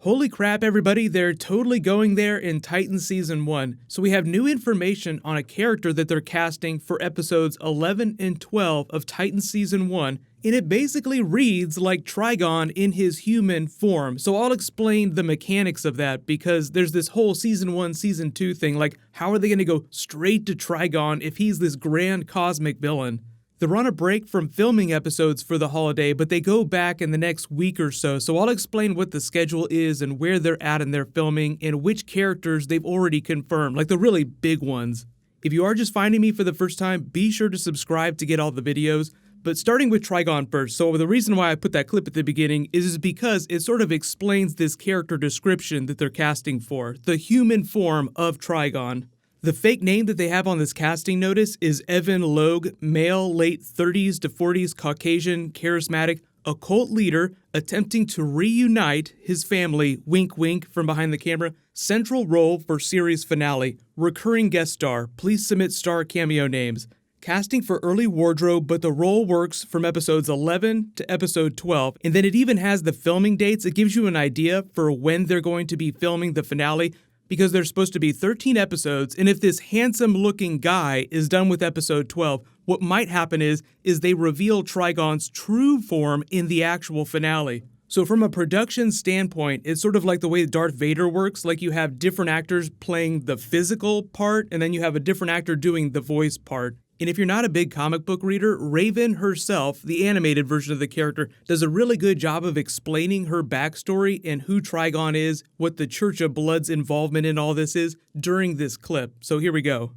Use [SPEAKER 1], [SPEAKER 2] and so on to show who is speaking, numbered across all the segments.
[SPEAKER 1] Holy crap, everybody, they're totally going there in Titan Season 1. So we have new information on a character that they're casting for episodes 11 and 12 of Titan Season 1, and it basically reads like Trigon in his human form. So I'll explain the mechanics of that, because there's this whole Season 1, Season 2 thing, like how are they going to go straight to Trigon if he's this grand cosmic villain? They're on a break from filming episodes for the holiday, but they go back in the next week or so I'll explain what the schedule is and where they're at in their filming and which characters they've already confirmed, like the really big ones. If you are just finding me for the first time, be sure to subscribe to get all the videos. But starting with Trigon first, so the reason why I put that clip at the beginning is because it sort of explains this character description that they're casting for, the human form of Trigon. The fake name that they have on this casting notice is Evan Logue, male, late 30s to 40s, Caucasian, charismatic, occult leader, attempting to reunite his family, wink wink from behind the camera, central role for series finale, recurring guest star, please submit star cameo names. Casting for early wardrobe, but the role works from episodes 11 to episode 12, and then it even has the filming dates. It gives you an idea for when they're going to be filming the finale, because there's supposed to be 13 episodes, and if this handsome-looking guy is done with episode 12, what might happen is they reveal Trigon's true form in the actual finale. So from a production standpoint, it's sort of like the way Darth Vader works, like you have different actors playing the physical part, and then you have a different actor doing the voice part. And if you're not a big comic book reader, Raven herself, the animated version of the character, does a really good job of explaining her backstory and who Trigon is, what the Church of Blood's involvement in all this is, during this clip. So here we go.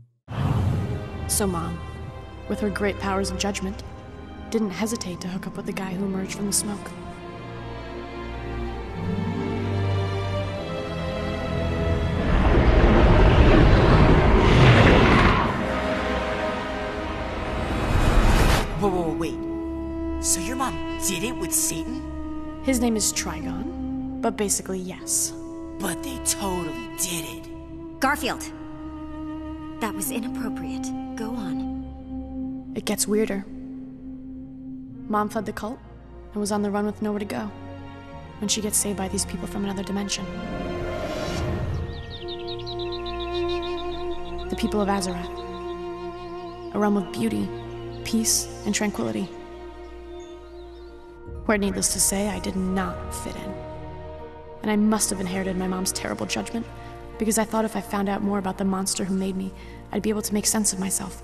[SPEAKER 2] So Mom, with her great powers of judgment, didn't hesitate to hook up with the guy who emerged from the smoke.
[SPEAKER 3] Whoa, wait. So your mom did it with Satan?
[SPEAKER 2] His name is Trigon, but basically yes.
[SPEAKER 3] But they totally did it.
[SPEAKER 4] Garfield! That was inappropriate. Go on.
[SPEAKER 2] It gets weirder. Mom fled the cult and was on the run with nowhere to go when she gets saved by these people from another dimension. The people of Azarath. A realm of beauty, peace, and tranquility. Where, needless to say, I did not fit in. And I must have inherited my mom's terrible judgment, because I thought if I found out more about the monster who made me, I'd be able to make sense of myself.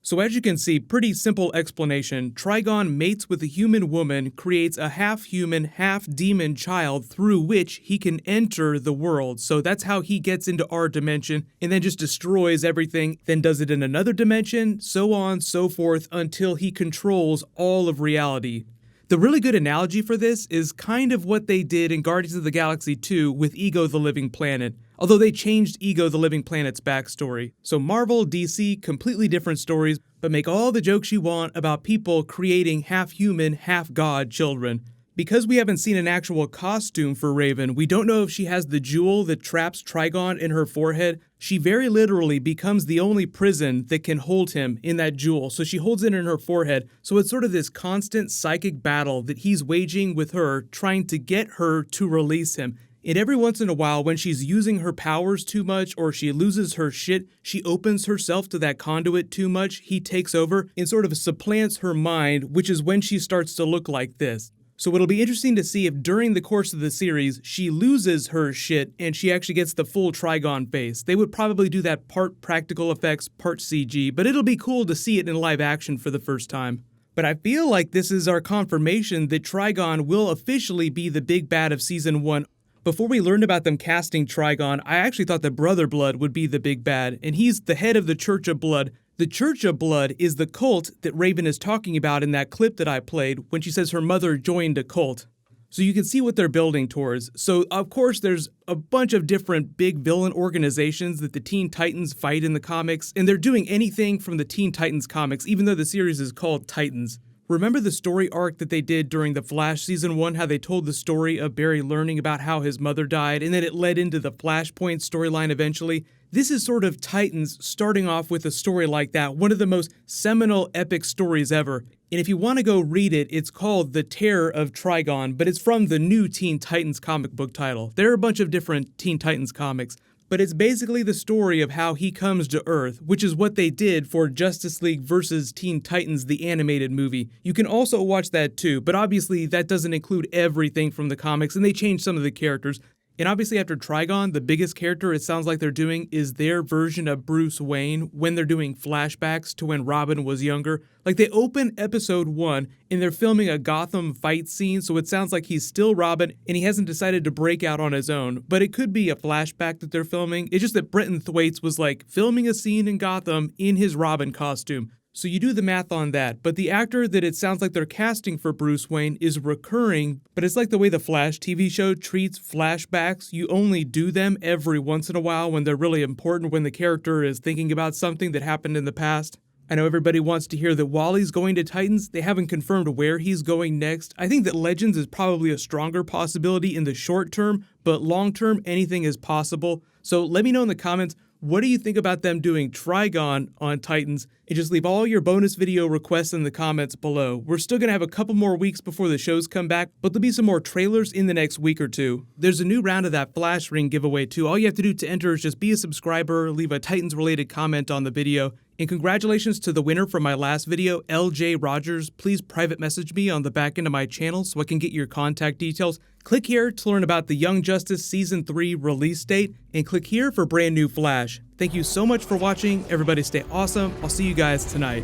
[SPEAKER 1] So as you can see, pretty simple explanation. Trigon mates with a human woman, creates a half-human, half-demon child through which he can enter the world. So that's how he gets into our dimension, and then just destroys everything, then does it in another dimension, so on, so forth, until he controls all of reality. The really good analogy for this is kind of what they did in Guardians of the Galaxy 2 with Ego the Living Planet, although they changed Ego the Living Planet's backstory. So Marvel, DC, completely different stories, but make all the jokes you want about people creating half-human, half-god children. Because we haven't seen an actual costume for Raven, we don't know if she has the jewel that traps Trigon in her forehead. She very literally becomes the only prison that can hold him in that jewel, so she holds it in her forehead. So it's sort of this constant psychic battle that he's waging with her, trying to get her to release him. And every once in a while, when she's using her powers too much or she loses her shit, she opens herself to that conduit too much, he takes over and sort of supplants her mind, which is when she starts to look like this. So it'll be interesting to see if during the course of the series, she loses her shit and she actually gets the full Trigon face. They would probably do that part practical effects, part CG, but it'll be cool to see it in live action for the first time. But I feel like this is our confirmation that Trigon will officially be the big bad of Season 1. Before we learned about them casting Trigon, I actually thought that Brother Blood would be the big bad, and he's the head of the Church of Blood. The Church of Blood is the cult that Raven is talking about in that clip that I played when she says her mother joined a cult. So you can see what they're building towards. So of course there's a bunch of different big villain organizations that the Teen Titans fight in the comics, and they're doing anything from the Teen Titans comics, even though the series is called Titans. Remember the story arc that they did during The Flash Season 1, how they told the story of Barry learning about how his mother died, and then it led into the Flashpoint storyline eventually? This is sort of Titans starting off with a story like that, one of the most seminal epic stories ever. And if you want to go read it, it's called The Terror of Trigon, but it's from the new Teen Titans comic book title. There are a bunch of different Teen Titans comics, but it's basically the story of how he comes to Earth, which is what they did for Justice League vs. Teen Titans, the animated movie. You can also watch that too, but obviously that doesn't include everything from the comics, and they changed some of the characters. And obviously after Trigon, the biggest character it sounds like they're doing is their version of Bruce Wayne when they're doing flashbacks to when Robin was younger. Like they open episode 1 and they're filming a Gotham fight scene, so it sounds like he's still Robin and he hasn't decided to break out on his own. But it could be a flashback that they're filming. It's just that Brenton Thwaites was like filming a scene in Gotham in his Robin costume. So you do the math on that, but the actor that it sounds like they're casting for Bruce Wayne is recurring, but it's like the way the Flash TV show treats flashbacks. You only do them every once in a while when they're really important, when the character is thinking about something that happened in the past. I know everybody wants to hear that Wally's going to Titans. They haven't confirmed where he's going next. I think that Legends is probably a stronger possibility in the short term, but long term, anything is possible. So let me know in the comments, what do you think about them doing Trigon on Titans? And just leave all your bonus video requests in the comments below. We're still going to have a couple more weeks before the shows come back, but there'll be some more trailers in the next week or two. There's a new round of that Flash Ring giveaway too. All you have to do to enter is just be a subscriber, leave a Titans related comment on the video. And congratulations to the winner from my last video, LJ Rogers. Please private message me on the back end of my channel so I can get your contact details. Click here to learn about the Young Justice Season 3 release date, and click here for brand new Flash. Thank you so much for watching. Everybody stay awesome. I'll see you guys tonight.